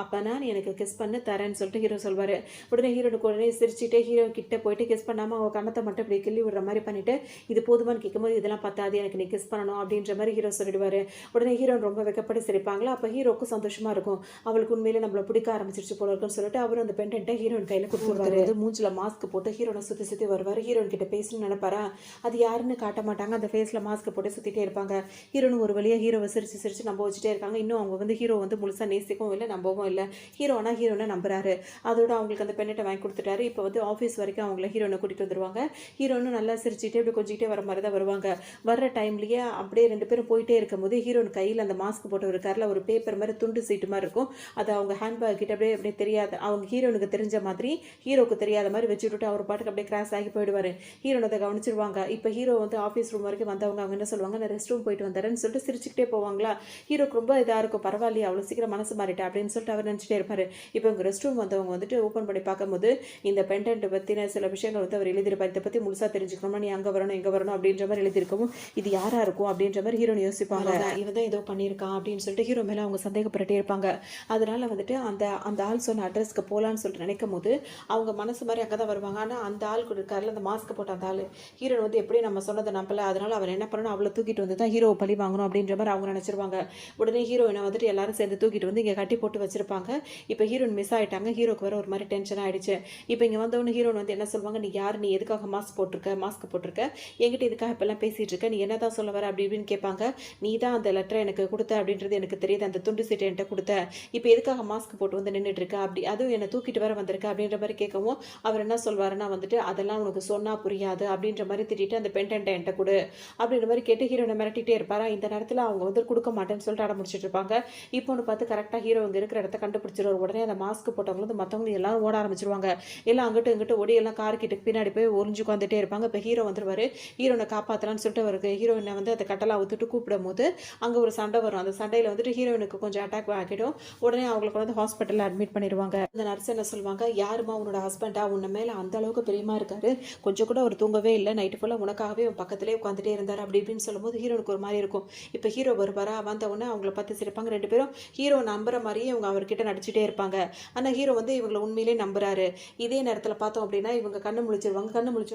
அப்போனா நீ எனக்கு கிஸ் பண்ணு தரேன்னு சொல்லிட்டு ஹீரோ சொல்வார். உடனே ஹீரோனுக்கு உடனே சிரிச்சுட்டே ஹீரோ கிட்ட போயிட்டு கிஸ் பண்ணாமல் அவள் கண்ணத்தை மட்டும் இப்படி கிள்ளி விடுற மாதிரி பண்ணிட்டு, இது போதுமான்னு கேட்கும்போது இதெல்லாம் பத்தாது, எனக்கு நீ கிஸ் பண்ணணும் அப்படின்ற மாதிரி ஹீரோ சொல்லிடுவார். உடனே ஹீரோன் ரொம்ப வெக்கப்பட்டு சிரிப்பாங்களா. அப்போ ஹீரோக்கும் சந்தோஷமாக இருக்கும், அவளுக்கு உண்மையிலே நம்மளை பிடிக்க ஆரம்பிச்சிருச்சு போல இருக்குன்னு சொல்லிட்டு அவர் அந்த பெண்டன்ட்டை ஹீரோயின் கையில் கொடுத்துருவாரு. மூஞ்சில் மாஸ்க் போட்டு ஹீரோனை சுற்றி சுற்றி வருவார். ஹீரோயின் கிட்ட பேசணும்னு நினைப்பாரா, அது யாருன்னு காட்ட மாட்டாங்க. அந்த ஃபேஸில் மாஸ்க் போட்டு சுற்றிட்டே இருப்பாங்க. ஹீரோனு ஒரு வழியாக ஹீரோவை சிரிச்சு சிரிச்சு நம்ப வச்சுட்டே இருக்காங்க. இன்னும் அவங்க வந்து ஹீரோ வந்து முழுசாக நேசிக்கவும் இல்லை, நம்பவும் இல்லை. ஹீரோனா ஹீரோனை நம்புறாரு. அதோட அவங்களுக்கு அந்த பெண்ணை வாங்கி கொடுத்துட்டாரு. இப்போ வந்து ஆஃபீஸ் வரைக்கும் அவங்கள ஹீரோனை கூட்டிகிட்டு வந்துருவாங்க. ஹீரோனும் நல்லா சிரிச்சுட்டே இப்படி கொஞ்சிக்கிட்டே வர மாதிரி தான் வருவாங்க. வர்ற டைம்லேயே அப்படியே 2 பேரும் போயிட்டே இருக்கும்போது ஹீரோன் கையில் அந்த மாஸ்க் போட்டு இருக்காருல, ஒரு பேப்பர் மாதிரி துண்டு சீட்டு மாதிரி இருக்கும், அதை அவங்க ஹேண்ட்பேக் கிட்ட அப்படியே அப்படியே தெரியாத, அவங்க ஹீரோனுக்கு தெரிஞ்ச மாதிரி ஹீரோக்கு தெரியாத மாதிரி வச்சுட்டு அவர் பாட்டுக்கு அப்படியே கிராஸ் ஆகி போயிடுவார். ஹீரோனை அதை கவனிச்சிருவாங்க. இப்போ ஹீரோ வந்து ஆஃபீஸ் ரூம் வரைக்கும் வந்தவங்க அவங்க என்ன சொல்லுவாங்க, நான் ரெஸ்ட் ரூம் போயிட்டு வந்தேன்னு சொல்லிட்டு சிரிச்சுக்கிட்டே போவாங்களா. ஹீரோக்கு ரொம்ப இதாக இருக்கும், பரவாயில்லையே அவ்வளோ சீக்கிரம் மனசு மாறிட்டேன் அப்படின்னு சொல்லிட்டு அவர் நினச்சிட்டே இருப்பார். இப்போ இவங்க ரெஸ்ட் ரூம் வந்தவங்க வந்துட்டு ஓப்பன் பண்ணி பார்க்கும்போது இந்த பெண்டன்ட் பற்றின சில விஷயங்கள் வந்து அவர் எழுதியிருப்பார். இதை பற்றி முழுசாக தெரிஞ்சுக்கணும்னா நீ அங்கே வரணும் இங்கே வரணும் அப்படின்ற மாதிரி எழுதியிருக்கவும் இது யாராக இருக்கும் அப்படின்ற மாதிரி ஹீரோனை யோசிப்பாங்க. இவன் தான் ஏதோ பண்ணியிருக்கான் அப்படின்னு சொல்லிட்டு ஹீரோ மேலே அவங்க சந்தேகப்பட்டுட்டே இருப்பாங்க. அதனால வந்துட்டு அந்த அந்த ஆள் சொன்ன அட்ரஸ்க்கு போகலான்னு சொல்லிட்டு நினைக்கும் போது அவங்க மனசு மாதிரி அங்கே தான் வருவாங்க. ஆனால் அந்த ஆள் கூட இருக்காருல, அந்த மாஸ்க் போட்ட அந்த ஆள், ஹீரோ வந்து எப்படி நம்ம சொன்னதை நம்பல, அதனால அவர் என்ன பண்ணணும், அவளை தூக்கிட்டு வந்து தான் ஹீரோவை பழி வாங்கணும் அப்படின்ற மாதிரி அவங்க நினச்சிருவாங்க. உடனே ஹீரோயினை வந்துட்டு எல்லாரும் சேர்ந்து தூக்கிட்டு வந்து இங்கே கட்டி போட்டு வச்சிருப்பாங்க. இப்போ ஹீரோயின் மிஸ் ஆகிட்டாங்க. ஹீரோக்கு வர ஒரு மாதிரி டென்ஷன் ஆகிடுச்சு. இப்போ இங்கே வந்தவொன்னு ஹீரோன் வந்து என்ன சொல்லுவாங்க, நீ யார், நீ எதுக்காக மாஸ்க் போட்டிருக்க, என்கிட்ட இதுக்காக இப்பெல்லாம் பேசிகிட்டு இருக்க, நீ என்ன தான் சொல்ல வர அப்படி இப்படின்னு கேட்பாங்க. நீ தான் அந்த லெட்டரை எனக்கு கொடுத்த அப்படின்றது எனக்கு தெரியுது, அந்த துண்டு சீட்டை என்கிட்ட கொடுத்த, இப்போ எதுக்காக மாஸ்க் போட்டு வந்து நின்றுட்டு இருக்க, அப்படி அதுவும் என்னை தூக்கிட்டு வர வந்திருக்க அப்படின்ற மாதிரி கேட்கவும் அவர் என்ன சொல்வாருன்னா வந்துட்டு அதெல்லாம் உனக்கு சொன்னால் புரியாது அப்படின்ற மாதிரி திட்டிட்டு அந்த பெண்டன்ட்டை என்கிட்ட கொடு அப்படின்ற மாதிரி கேட்டு ஹீரோனை மிரட்டிகிட்டே இருப்பாரா. இந்த நேரத்தில் அவங்க வந்து கொடுக்க மாட்டேன்னு சொல்லிட்டு அடம் முடிச்சுட்டு இருப்பாங்க. இப்போ ஒன்று பார்த்து கரெக்டாக ஹீரோ இங்கே இருக்கிற இடத்த கண்டுபிடிச்சிருவார். உடனே அந்த மாஸ்க் போட்டவங்க வந்து மற்றவங்க எல்லாரும் ஓட ஆரம்பிச்சிருவாங்க. எல்லாம் அங்கிட்டு இங்கிட்டு ஓடி எல்லாம் கார் கிட்ட பின்னாடி போய் ஒளிஞ்சு உட்காந்துட்டே இருப்பாங்க. இப்போ ஹீரோ வந்துருவார். ஹீரோனை காப்பாற்றலான்னு சொல்லிட்டு அவருக்கு ஹீரோயினை வந்து அதை கட்டலாம் ஊத்துட்டு கூப்பிடும் போது அங்கே ஒரு சண்டை வரும். அந்த சண்டையில் வந்துட்டு ஹீரோயினுக்கு கொஞ்சம் அட்டாக் ஆகிடும். உடனே அவங்களுக்கு வந்து ஹாஸ்பிட்டலில் அட்மிட் பண்ணிடுவாங்க. அந்த நர்ஸ் என்ன சொல்லுவாங்க, யாரும்மா உன்னோட ஹஸ்பண்டா? உன்ன மேல அந்த அளவுக்கு பிரியமா இருக்காரு. கொஞ்சம் கூட அவர் தூங்கவே இல்ல. நைட்டு ஃபுல்லா உனக்காகவே உன் பக்கத்திலேயே உட்காந்துட்டே இருந்தாரு. அப்படி இப்படின்னு சொல்லும்போது ஹீரோனுக்கு ஒரு மாரி இருக்கும். இப்ப ஹீரோ வருவாரா? வந்த உடனே அவங்கள பார்த்து சிரிப்பாங்க. 2 பேரும் ஹீரோ நம்புற மாரியே இவங்க அவர்கிட்ட நடிச்சுட்டே இருப்பாங்க. ஆனா ஹீரோ வந்து இவங்கள உண்மையிலேயே நம்புறாரு. இதே நேரத்தில பார்த்தோம் அப்படின்னா, இவங்க கண்ணு முழிச்சிருவாங்க. கண்ணு முழிச்ச